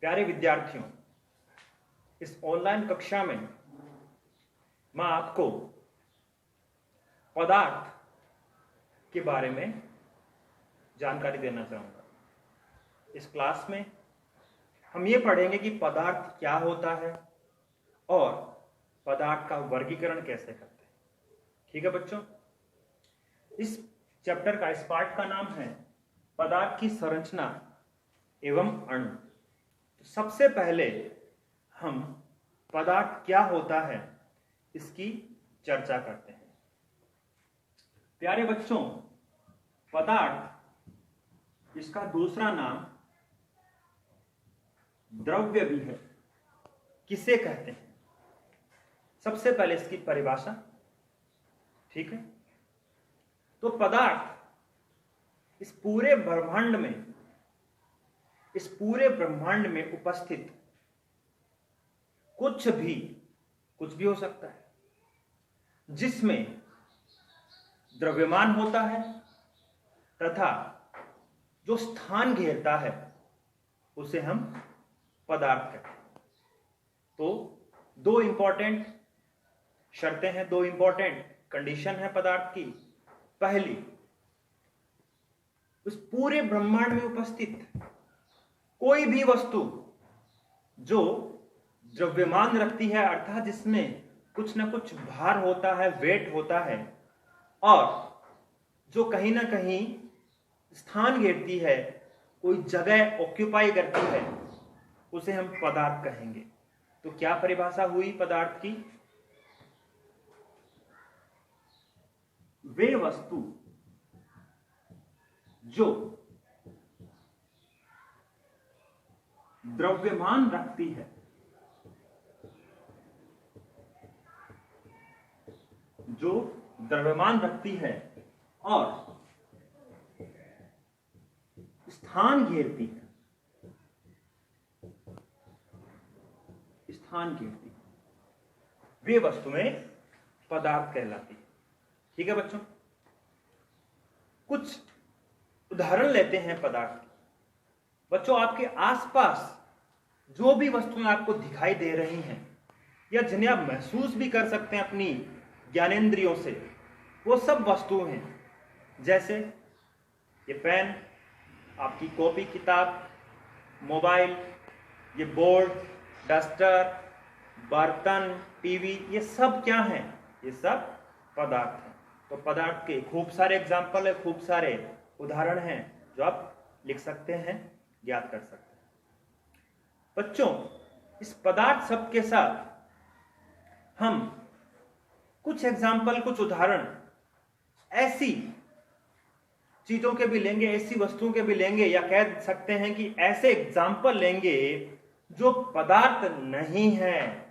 प्यारे विद्यार्थियों, इस ऑनलाइन कक्षा में मैं आपको पदार्थ के बारे में जानकारी देना चाहूँगा। इस क्लास में हम ये पढ़ेंगे कि पदार्थ क्या होता है और पदार्थ का वर्गीकरण कैसे करते हैं। ठीक है बच्चों, इस चैप्टर का, इस पार्ट का नाम है पदार्थ की संरचना एवं अणु। तो सबसे पहले हम पदार्थ क्या होता है इसकी चर्चा करते हैं। प्यारे बच्चों, पदार्थ, इसका दूसरा नाम द्रव्य भी है। किसे कहते हैं? सबसे पहले इसकी परिभाषा, ठीक है। तो पदार्थ इस पूरे ब्रह्मांड में उपस्थित कुछ भी हो सकता है जिसमें द्रव्यमान होता है तथा जो स्थान घेरता है उसे हम पदार्थ कहते हैं। तो दो इंपॉर्टेंट शर्तें हैं, दो इंपॉर्टेंट कंडीशन है पदार्थ की। पहली, उस पूरे ब्रह्मांड में उपस्थित कोई भी वस्तु जो द्रव्यमान रखती है, अर्थात जिसमें कुछ ना कुछ भार होता है, वेट होता है, और जो कहीं ना कहीं स्थान घेरती है, कोई जगह ऑक्यूपाई करती है, उसे हम पदार्थ कहेंगे। तो क्या परिभाषा हुई पदार्थ की? वे वस्तु जो द्रव्यमान रखती है, जो द्रव्यमान रखती है और स्थान घेरती है, वे वस्तुएं पदार्थ कहलाती है। ठीक है बच्चों, कुछ उदाहरण लेते हैं पदार्थ के। बच्चों, आपके आसपास जो भी वस्तुएं आपको दिखाई दे रही हैं या जिन्हें आप महसूस भी कर सकते हैं अपनी ज्ञानेंद्रियों से, वो सब वस्तुएं हैं। जैसे ये पेन, आपकी कॉपी किताब, मोबाइल, ये बोर्ड, डस्टर, बर्तन, टीवी, ये सब क्या हैं? ये सब पदार्थ हैं। तो पदार्थ के खूब सारे एग्जाम्पल है, खूब सारे उदाहरण हैं जो आप लिख सकते हैं, ज्ञात कर सकते हैं। बच्चों, इस पदार्थ सब के साथ हम कुछ एग्जाम्पल, कुछ उदाहरण ऐसी चीजों के भी लेंगे, ऐसी वस्तुओं के भी लेंगे, या कह सकते हैं कि ऐसे एग्जाम्पल लेंगे जो पदार्थ नहीं है,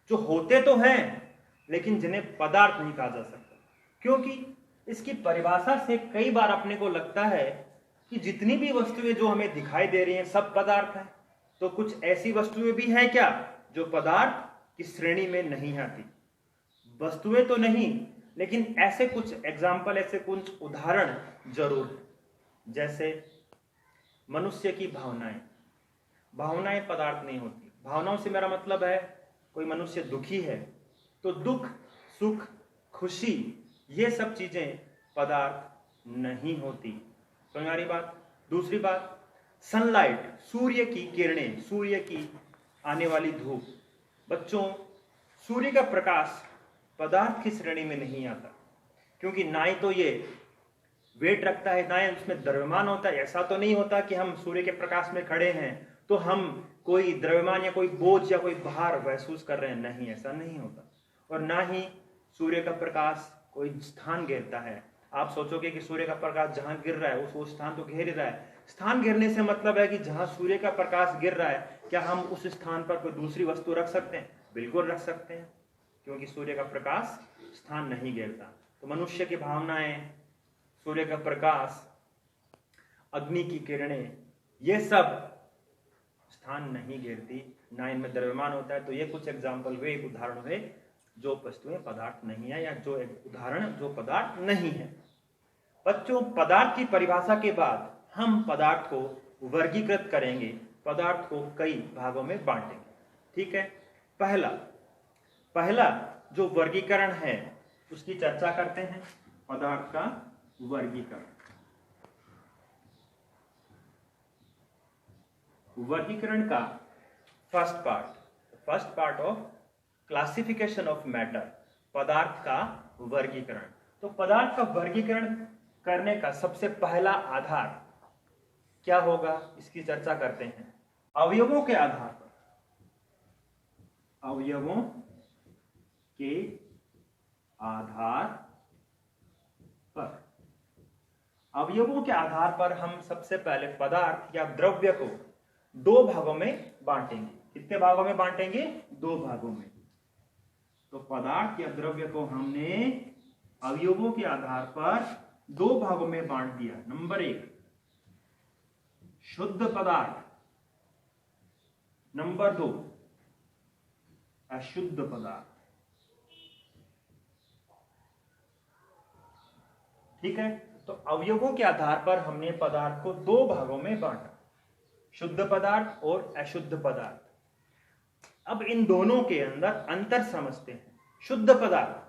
जो होते तो हैं लेकिन जिन्हें पदार्थ नहीं कहा जा सकता। क्योंकि इसकी परिभाषा से कई बार अपने को लगता है कि जितनी भी वस्तुएं जो हमें दिखाई दे रही हैं सब पदार्थ हैं। तो कुछ ऐसी वस्तुएं भी हैं क्या जो पदार्थ की श्रेणी में नहीं आती? वस्तुएं तो नहीं, लेकिन ऐसे कुछ एग्जाम्पल, ऐसे कुछ उदाहरण जरूर है। जैसे मनुष्य की भावनाएं पदार्थ नहीं होती। भावनाओं से मेरा मतलब है, कोई मनुष्य दुखी है तो दुख, सुख, खुशी, ये सब चीजें पदार्थ नहीं होती। समझ आ रही बात? दूसरी बात, सनलाइट, सूर्य की किरणें, सूर्य की आने वाली धूप। बच्चों, सूर्य का प्रकाश पदार्थ की श्रेणी में नहीं आता, क्योंकि ना ही तो ये वेट रखता है, ना ही उसमें द्रव्यमान होता है। ऐसा तो नहीं होता कि हम सूर्य के प्रकाश में खड़े हैं तो हम कोई द्रव्यमान या कोई बोझ या कोई भार महसूस कर रहे हैं, नहीं, ऐसा नहीं होता। और ना ही सूर्य का प्रकाश कोई स्थान घेरता है। आप सोचोगे कि सूर्य का प्रकाश जहां गिर रहा है वो स्थान तो घेर ही रहा है। स्थान घेरने से मतलब है कि जहां सूर्य का प्रकाश गिर रहा है, क्या हम उस स्थान पर कोई दूसरी वस्तु रख सकते हैं? बिल्कुल रख सकते हैं, क्योंकि सूर्य का प्रकाश स्थान नहीं घेरता। तो मनुष्य की भावनाएं, सूर्य का प्रकाश, अग्नि की किरणें, ये सब स्थान नहीं घेरती, ना इनमें द्रव्यमान होता है। तो ये कुछ एग्जाम्पल हुए, उदाहरण हुए जो वस्तुएं पदार्थ नहीं है, या जो उदाहरण जो पदार्थ नहीं है। बच्चों, पदार्थ की परिभाषा के बाद हम पदार्थ को वर्गीकृत करेंगे, पदार्थ को कई भागों में बांटेंगे। ठीक है, पहला जो वर्गीकरण है उसकी चर्चा करते हैं, पदार्थ का वर्गीकरण। वर्गीकरण का first part of classification of matter, पदार्थ का वर्गीकरण। तो पदार्थ का वर्गीकरण करने का सबसे पहला आधार क्या होगा, इसकी चर्चा करते हैं। अवयवों के आधार पर, अवयवों के आधार पर, अवयवों के आधार पर हम सबसे पहले पदार्थ या द्रव्य को दो भागों में बांटेंगे। कितने भागों में बांटेंगे? दो भागों में। तो पदार्थ या द्रव्य को हमने अवयवों के आधार पर दो भागों में बांट दिया। नंबर 1 शुद्ध पदार्थ, नंबर 2 अशुद्ध पदार्थ। ठीक है, तो अवयवों के आधार पर हमने पदार्थ को दो भागों में बांटा, शुद्ध पदार्थ और अशुद्ध पदार्थ। अब इन दोनों के अंदर अंतर समझते हैं। शुद्ध पदार्थ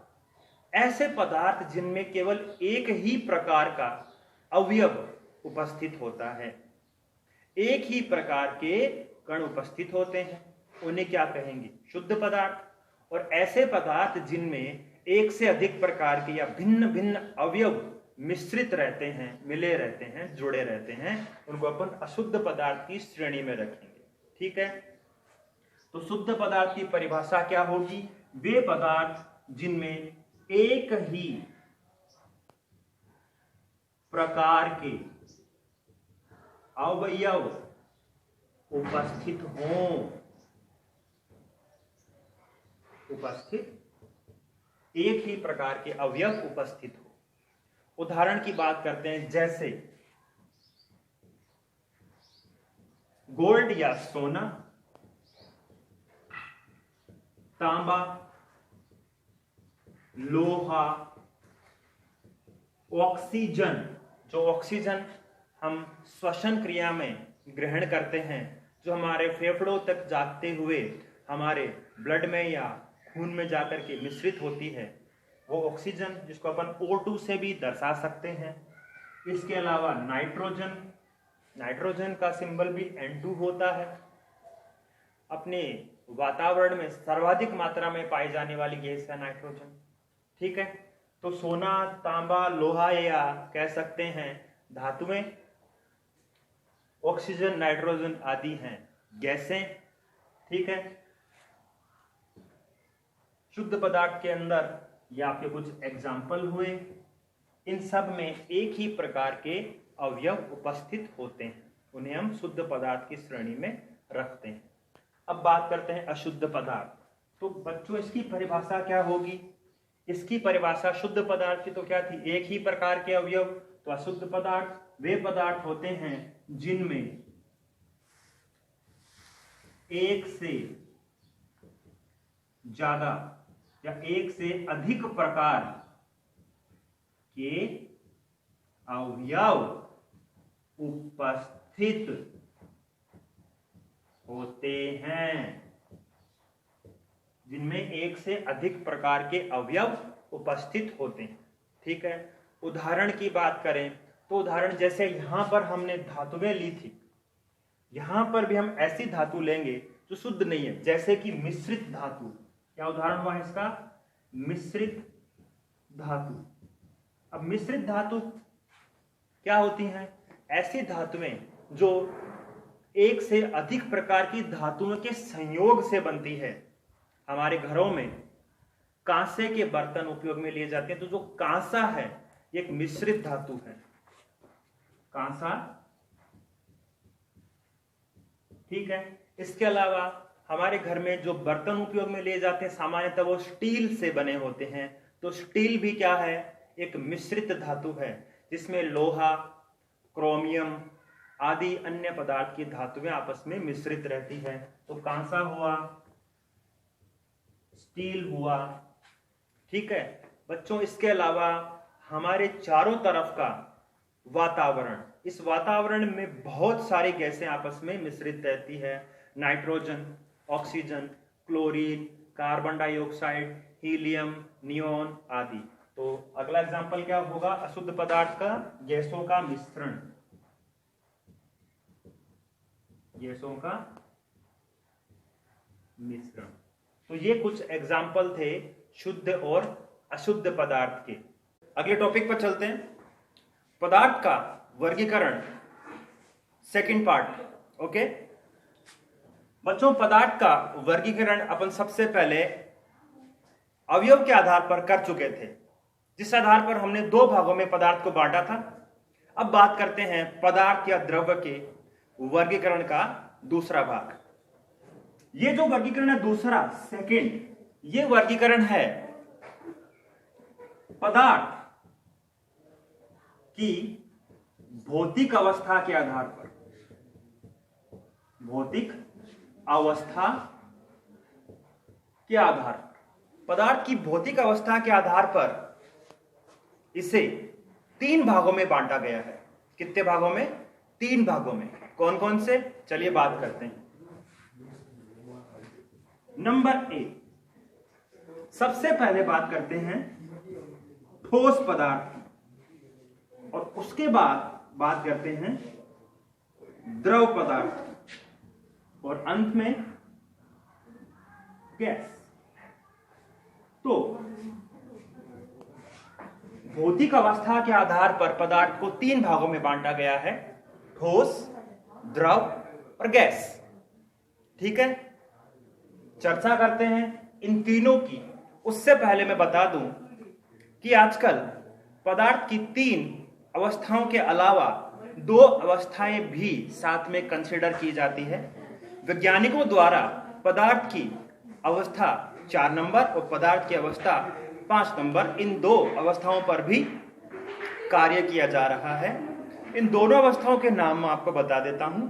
ऐसे पदार्थ जिनमें केवल एक ही प्रकार का अवयव उपस्थित होता है, एक ही प्रकार के कण उपस्थित होते हैं, उन्हें क्या कहेंगे? शुद्ध पदार्थ। और ऐसे पदार्थ जिनमें एक से अधिक प्रकार के या भिन्न भिन्न अवयव मिश्रित रहते हैं, मिले रहते हैं, जुड़े रहते हैं, उनको अपन अशुद्ध पदार्थ की श्रेणी में रखेंगे। ठीक है, तो शुद्ध पदार्थ की परिभाषा क्या होगी? वे पदार्थ जिनमें एक ही प्रकार के अवयव उपस्थित हों, एक ही प्रकार के अवयव उपस्थित हो। उदाहरण की बात करते हैं, जैसे गोल्ड या सोना, तांबा, लोहा, ऑक्सीजन। जो ऑक्सीजन हम श्वसन क्रिया में ग्रहण करते हैं, जो हमारे फेफड़ों तक जाते हुए हमारे ब्लड में या खून में जाकर के मिश्रित होती है, वो ऑक्सीजन, जिसको अपन O2 से भी दर्शा सकते हैं। इसके अलावा नाइट्रोजन, नाइट्रोजन का सिंबल भी N2 होता है। अपने वातावरण में सर्वाधिक मात्रा में पाई जाने वाली गैस है नाइट्रोजन। ठीक है, तो सोना, तांबा, लोहा या कह सकते हैं धातुएं, ऑक्सीजन, नाइट्रोजन आदि हैं गैसें। ठीक है, शुद्ध पदार्थ के अंदर ये आपके कुछ एग्जाम्पल हुए। इन सब में एक ही प्रकार के अवयव उपस्थित होते हैं, उन्हें हम शुद्ध पदार्थ की श्रेणी में रखते हैं। अब बात करते हैं अशुद्ध पदार्थ। तो बच्चों, इसकी परिभाषा क्या होगी? इसकी परिभाषा शुद्ध पदार्थ की तो क्या थी? एक ही प्रकार के अवयव। तो अशुद्ध पदार्थ वे पदार्थ होते हैं जिनमें एक से ज्यादा या एक से अधिक प्रकार के अवयव उपस्थित होते हैं, जिनमें एक से अधिक प्रकार के अवयव उपस्थित होते हैं। ठीक है, उदाहरण की बात करें तो उदाहरण जैसे यहां पर हमने धातुएं ली थी, यहां पर भी हम ऐसी धातु लेंगे जो शुद्ध नहीं है, जैसे कि मिश्रित धातु। क्या उदाहरण हुआ इसका? मिश्रित धातु। अब मिश्रित धातु क्या होती हैं? ऐसी धातुएं जो एक से अधिक प्रकार की धातुओं के संयोग से बनती है। हमारे घरों में कांसे के बर्तन उपयोग में लिए जाते हैं, तो जो कांसा है एक मिश्रित धातु है, कांसा। ठीक है, इसके अलावा हमारे घर में जो बर्तन उपयोग में लिए जाते हैं सामान्यतः वो स्टील से बने होते हैं। तो स्टील भी क्या है? एक मिश्रित धातु है, जिसमें लोहा, क्रोमियम आदि अन्य पदार्थ की धातुएं आपस में मिश्रित रहती है। तो कांसा हुआ, स्टील हुआ। ठीक है बच्चों, इसके अलावा हमारे चारों तरफ का वातावरण, इस वातावरण में बहुत सारी गैसें आपस में मिश्रित रहती है। Nitrogen, oxygen, chlorine, carbon dioxide, helium, neon आदि। तो अगला एग्जाम्पल क्या होगा? अशुद्ध पदार्थ का गैसों का मिश्रण। गैसों का मिश्रण। तो ये कुछ एग्जाम्पल थे शुद्ध और अशुद्ध पदार्थ के। अगले टॉपिक पर चलते हैं, पदार्थ का वर्गीकरण, सेकंड पार्ट। ओके बच्चों, पदार्थ का वर्गीकरण अपन सबसे पहले अवयव के आधार पर कर चुके थे, जिस आधार पर हमने दो भागों में पदार्थ को बांटा था। अब बात करते हैं पदार्थ या द्रव्य के वर्गीकरण का दूसरा भाग। ये जो वर्गीकरण है दूसरा, सेकंड, ये वर्गीकरण है पदार्थ की भौतिक अवस्था के आधार पर। भौतिक अवस्था के आधार पर, पदार्थ की भौतिक अवस्था के आधार पर इसे तीन भागों में बांटा गया है। कितने भागों में? तीन भागों में। कौन कौन से? चलिए बात करते हैं। नंबर एक, सबसे पहले बात करते हैं ठोस पदार्थ की, और उसके बाद बात करते हैं द्रव पदार्थ की, और अंत में गैस। तो भौतिक अवस्था के आधार पर पदार्थ को तीन भागों में बांटा गया है, ठोस, द्रव और गैस। ठीक है, चर्चा करते हैं इन तीनों की। उससे पहले मैं बता दूं कि आजकल पदार्थ की तीन अवस्थाओं के अलावा दो अवस्थाएं भी साथ में कंसीडर की जाती है। वैज्ञानिकों द्वारा पदार्थ की अवस्था 4 नंबर और पदार्थ की अवस्था 5 नंबर, इन दो अवस्थाओं पर भी कार्य किया जा रहा है। इन दोनों अवस्थाओं के नाम मैं आपको बता देता हूं।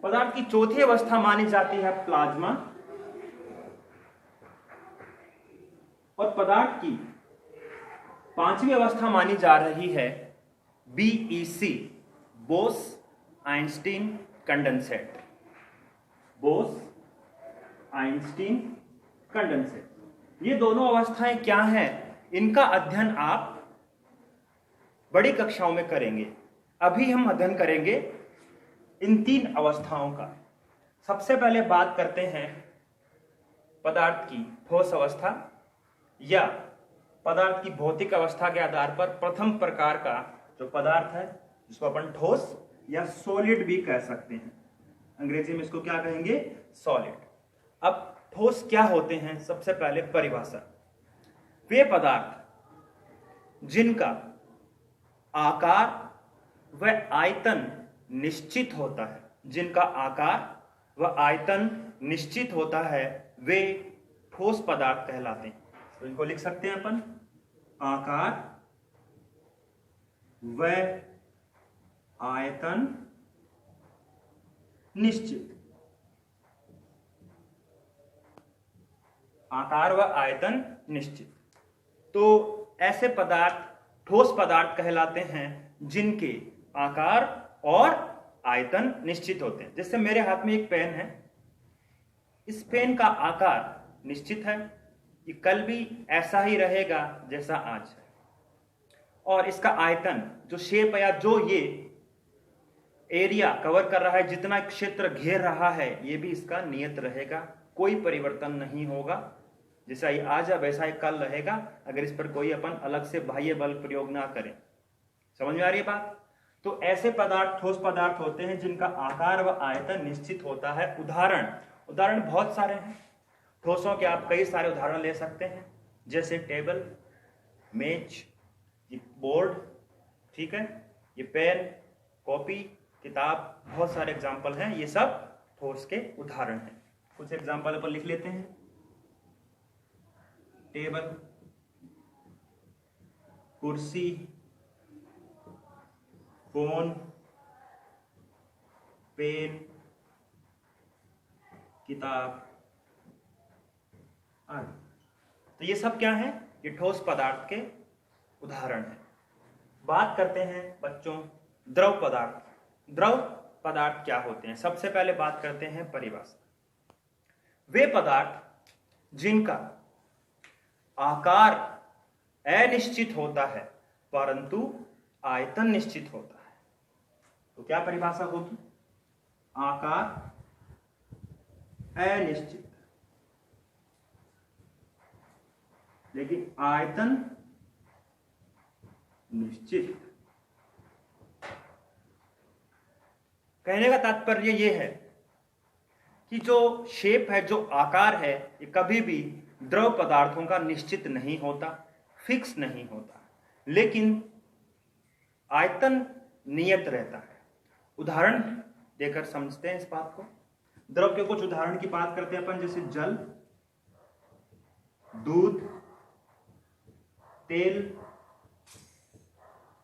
पदार्थ की चौथी अवस्था मानी जाती है प्लाज्मा, और पदार्थ की पांचवी अवस्था मानी जा रही है BEC, Bose Einstein condensate. Bose Einstein condensate. ये दोनों अवस्थाएं क्या हैं, इनका अध्ययन आप बड़ी कक्षाओं में करेंगे। अभी हम अध्ययन करेंगे इन तीन अवस्थाओं का। सबसे पहले बात करते हैं पदार्थ की ठोस अवस्था या पदार्थ की भौतिक अवस्था के आधार पर प्रथम प्रकार का जो पदार्थ है, जिसको अपन ठोस या सॉलिड भी कह सकते हैं। अंग्रेजी में इसको क्या कहेंगे? सॉलिड। अब ठोस क्या होते हैं? सबसे पहले परिभाषा। वे पदार्थ जिनका आकार व आयतन निश्चित होता है, जिनका आकार व आयतन निश्चित होता है, वे ठोस पदार्थ कहलाते हैं। तो इनको लिख सकते हैं अपन, आकार व आयतन निश्चित। आकार व आयतन निश्चित। तो ऐसे पदार्थ ठोस पदार्थ कहलाते हैं जिनके आकार और आयतन निश्चित होते हैं। जैसे मेरे हाथ में एक पेन है, इस पेन का आकार निश्चित है, ये कल भी ऐसा ही रहेगा जैसा आज है, और इसका आयतन, जो शेप या जो ये एरिया कवर कर रहा है, जितना क्षेत्र घेर रहा है, ये भी इसका नियत रहेगा, कोई परिवर्तन नहीं होगा। जैसा ये आज है वैसा ही कल रहेगा, अगर इस पर कोई अपन अलग से बाह्य बल प्रयोग ना करें। समझ में आ रही है बात? तो ऐसे पदार्थ ठोस पदार्थ होते हैं जिनका आकार व आयतन निश्चित होता है। उदाहरण बहुत सारे हैं ठोसों के, आप कई सारे उदाहरण ले सकते हैं, जैसे टेबल, मेज, ये बोर्ड, ठीक है, ये पेन, कॉपी, किताब, बहुत सारे एग्जाम्पल हैं। ये सब ठोस के उदाहरण हैं। कुछ एग्जाम्पल अपन लिख लेते हैं। टेबल, कुर्सी, फोन, पेन, किताब आदि। तो ये सब क्या है? ये ठोस पदार्थ के उदाहरण हैं। बात करते हैं बच्चों द्रव पदार्थ। द्रव पदार्थ क्या होते हैं? सबसे पहले बात करते हैं परिभाषा। वे पदार्थ जिनका आकार अनिश्चित होता है परंतु आयतन निश्चित होता है। तो क्या परिभाषा होगी? आकार अनिश्चित लेकिन आयतन निश्चित। कहने का तात्पर्य यह है कि जो शेप है, जो आकार है, ये कभी भी द्रव पदार्थों का निश्चित नहीं होता, फिक्स नहीं होता, लेकिन आयतन नियत रहता है। उदाहरण देकर समझते हैं इस बात को। द्रव के कुछ उदाहरण की बात करते हैं अपन, जैसे जल, दूध, तेल,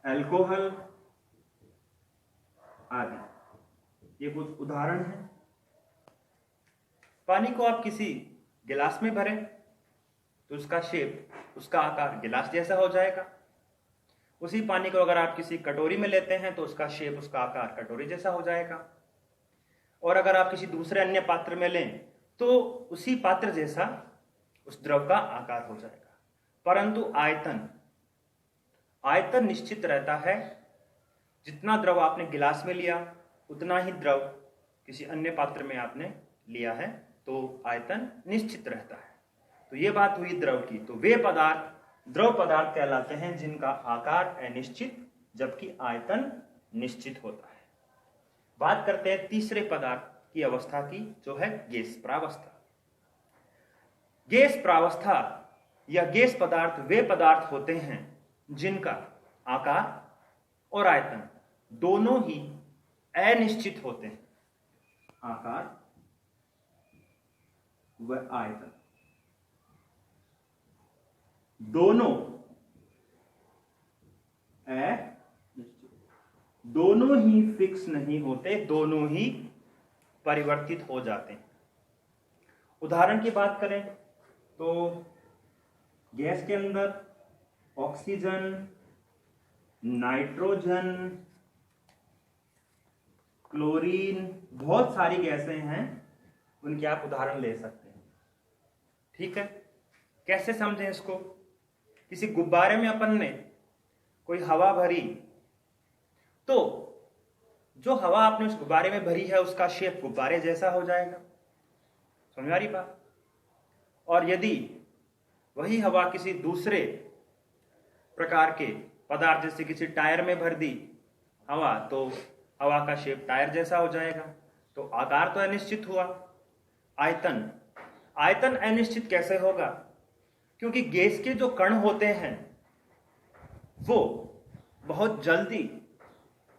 अल्कोहल आदि। ये कुछ उदाहरण हैं। पानी को आप किसी गिलास में भरें तो उसका शेप, उसका आकार गिलास जैसा हो जाएगा। उसी पानी को अगर आप किसी कटोरी में लेते हैं तो उसका शेप, उसका आकार कटोरी जैसा हो जाएगा। और अगर आप किसी दूसरे अन्य पात्र में लें तो उसी पात्र जैसा उस द्रव का आकार हो जाएगा। परंतु आयतन निश्चित रहता है। जितना द्रव आपने गिलास में लिया उतना ही द्रव किसी अन्य पात्र में आपने लिया है, तो आयतन निश्चित रहता है। तो ये बात हुई द्रव की। तो वे पदार्थ द्रव पदार्थ कहलाते हैं जिनका आकार अनिश्चित जबकि आयतन निश्चित होता है। बात करते हैं तीसरे पदार्थ की अवस्था की, जो है गैस प्रावस्था। गैस प्रावस्था या गैस पदार्थ वे पदार्थ होते हैं जिनका आकार और आयतन दोनों ही अनिश्चित होते हैं। आकार व आयतन दोनों दोनों ही फिक्स नहीं होते, दोनों ही परिवर्तित हो जाते हैं। उदाहरण की बात करें तो गैस के अंदर ऑक्सीजन, नाइट्रोजन, क्लोरीन, बहुत सारी गैसें हैं, उनके आप उदाहरण ले सकते हैं। ठीक है, कैसे समझें इसको? किसी गुब्बारे में अपन ने कोई हवा भरी तो जो हवा आपने उस गुब्बारे में भरी है उसका शेप गुब्बारे जैसा हो जाएगा। समझ आ रही बात? और यदि वही हवा किसी दूसरे प्रकार के पदार्थ, जैसे किसी टायर में भर दी हवा, तो हवा का शेप टायर जैसा हो जाएगा। तो आकार तो अनिश्चित हुआ। आयतन अनिश्चित कैसे होगा? क्योंकि गैस के जो कण होते हैं वो बहुत जल्दी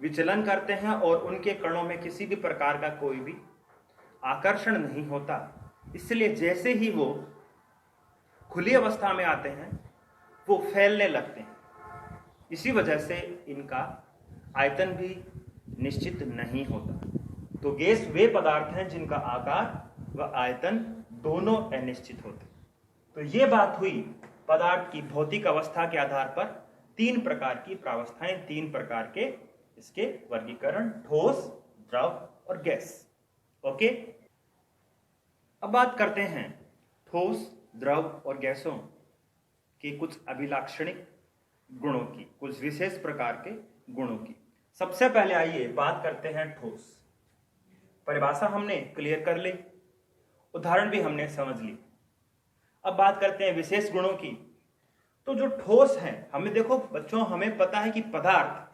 विचलन करते हैं और उनके कणों में किसी भी प्रकार का कोई भी आकर्षण नहीं होता। इसलिए जैसे ही वो खुली अवस्था में आते हैं वो फैलने लगते हैं। इसी वजह से इनका आयतन भी निश्चित नहीं होता। तो गैस वे पदार्थ हैं जिनका आकार व आयतन दोनों अनिश्चित होते हैं। तो ये बात हुई पदार्थ की भौतिक अवस्था के आधार पर तीन प्रकार की प्रावस्थाएं, तीन प्रकार के इसके वर्गीकरण, ठोस, द्रव और गैस। ओके, अब बात करते हैं ठोस, द्रव और गैसों के कुछ अभिलाक्षणिक गुणों की, कुछ विशेष प्रकार के गुणों की। सबसे पहले आइए बात करते हैं ठोस। परिभाषा हमने क्लियर कर ली, उदाहरण भी हमने समझ ली। अब बात करते हैं विशेष गुणों की। तो जो ठोस है, हमें देखो बच्चों, हमें पता है कि पदार्थ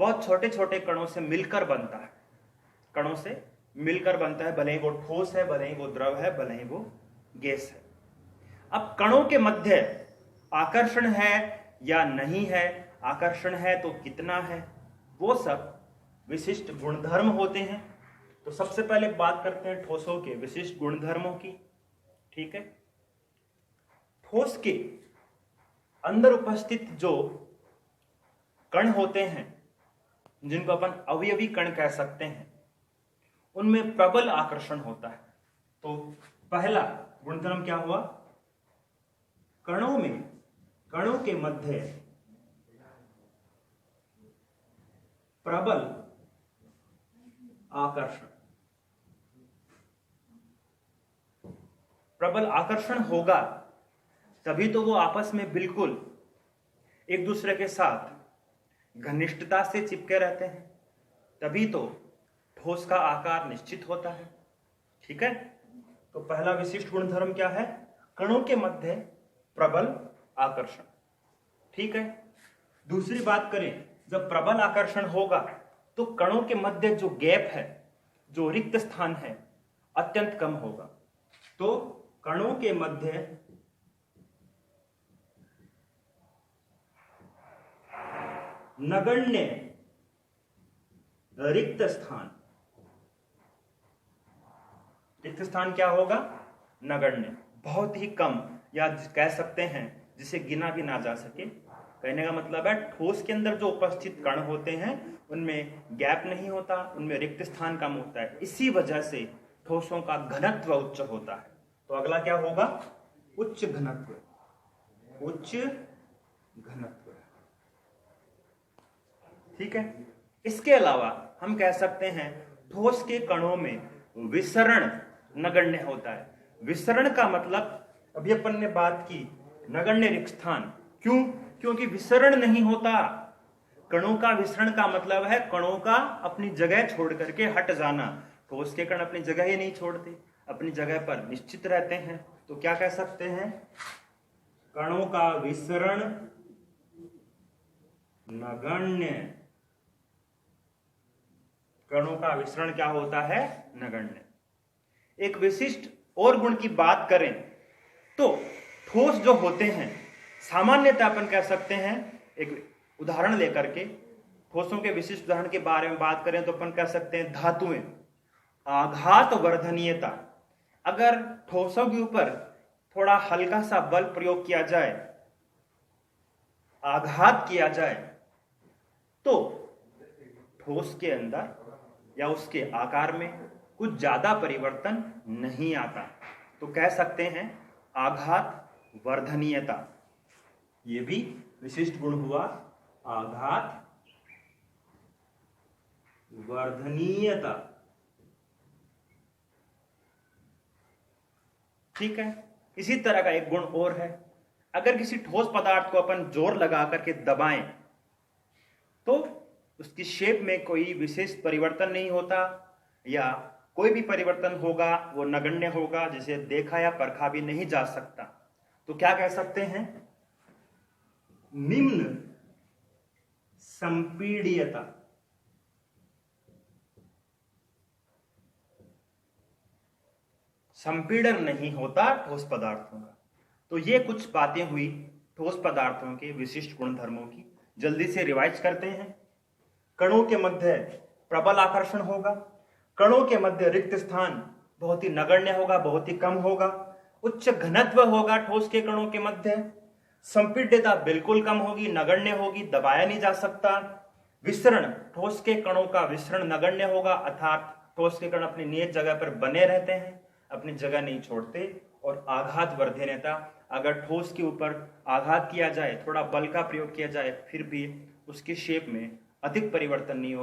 बहुत छोटे छोटे कणों से मिलकर बनता है। कणों से मिलकर बनता है, भले ही वो ठोस है, भले ही वो द्रव है, भले ही वो गैस है। अब कणों के मध्य आकर्षण है या नहीं है, आकर्षण है तो कितना है, वो सब विशिष्ट गुणधर्म होते हैं। तो सबसे पहले बात करते हैं ठोसों के विशिष्ट गुणधर्मों की। ठीक है, ठोस के अंदर उपस्थित जो कण होते हैं, जिनको अपन अवयवी कण कह सकते हैं, उनमें प्रबल आकर्षण होता है। तो पहला गुणधर्म क्या हुआ? कणों के मध्य प्रबल आकर्षण। प्रबल आकर्षण होगा तभी तो वो आपस में बिल्कुल एक दूसरे के साथ घनिष्ठता से चिपके रहते हैं, तभी तो ठोस का आकार निश्चित होता है। ठीक है, तो पहला विशिष्ट गुणधर्म क्या है? कणों के मध्य प्रबल आकर्षण। ठीक है, दूसरी बात करें, जब प्रबल आकर्षण होगा तो कणों के मध्य जो गैप है, जो रिक्त स्थान है, अत्यंत कम होगा। तो कणों के मध्य नगण्य रिक्त स्थान। रिक्त स्थान क्या होगा? नगण्य, बहुत ही कम, या कह सकते हैं जिसे गिना भी ना जा सके। कहने का मतलब है ठोस के अंदर जो उपस्थित कण होते हैं उनमें गैप नहीं होता, उनमें रिक्त स्थान कम होता है, इसी वजह से ठोसों का घनत्व उच्च होता है। तो अगला क्या होगा? उच्च घनत्व। उच्च घनत्व। ठीक है, इसके अलावा हम कह सकते हैं ठोस के कणों में विसरण नगण्य होता है। विसरण का मतलब अभी अपन ने बात की नगण्य रिक्त स्थान। क्यों? क्योंकि विसरण नहीं होता। कणों का विसरण का मतलब है कणों का अपनी जगह छोड़ करके हट जाना। ठोस के कण अपनी जगह ही नहीं छोड़ते, अपनी जगह पर निश्चित रहते हैं। तो क्या कह सकते हैं? कणों का विसरण नगण्य। कणों का विसरण क्या होता है? नगण्य। एक विशिष्ट और गुण की बात करें तो ठोस जो होते हैं सामान्यतः अपन कह सकते हैं, एक उदाहरण लेकर के ठोसों के विशिष्ट उदाहरण के बारे में बात करें तो अपन कह सकते हैं धातुएं। आघात वर्धनीयता। अगर ठोसों के ऊपर थोड़ा हल्का सा बल प्रयोग किया जाए, आघात किया जाए, तो ठोस के अंदर या उसके आकार में कुछ ज्यादा परिवर्तन नहीं आता। तो कह सकते हैं आघात वर्धनीयता। ये भी विशिष्ट गुण हुआ, आघात वर्धनीयता। ठीक है, इसी तरह का एक गुण और है, अगर किसी ठोस पदार्थ को अपन जोर लगा करके दबाएं तो उसकी शेप में कोई विशेष परिवर्तन नहीं होता, या कोई भी परिवर्तन होगा वो नगण्य होगा, जिसे देखा या परखा भी नहीं जा सकता। तो क्या कह सकते हैं? निम्न संपीड्यता। संपीड़न नहीं होता ठोस पदार्थों का। तो ये कुछ बातें हुई ठोस पदार्थों के विशिष्ट गुणधर्मों की। जल्दी से रिवाइज करते हैं। कणों के मध्य प्रबल आकर्षण होगा, कणों के मध्य रिक्त स्थान बहुत ही नगण्य होगा, बहुत ही कम होगा, उच्च घनत्व होगा ठोस के कणों के मध्य, संपीड्यता बिल्कुल कम होगी, नगण्य होगी, दबाया नहीं जा सकता। विसरण, ठोस के कणों का विसरण नगण्य होगा, अर्थात ठोस के कण अपनी नियत जगह पर बने रहते हैं, अपनी जगह नहीं छोड़ते। और आघात वर्धनीयता, अगर ठोस के ऊपर आघात किया जाए, थोड़ा बल का प्रयोग किया जाए, फिर भी उसकी शेप में अधिक परिवर्तन नहीं हो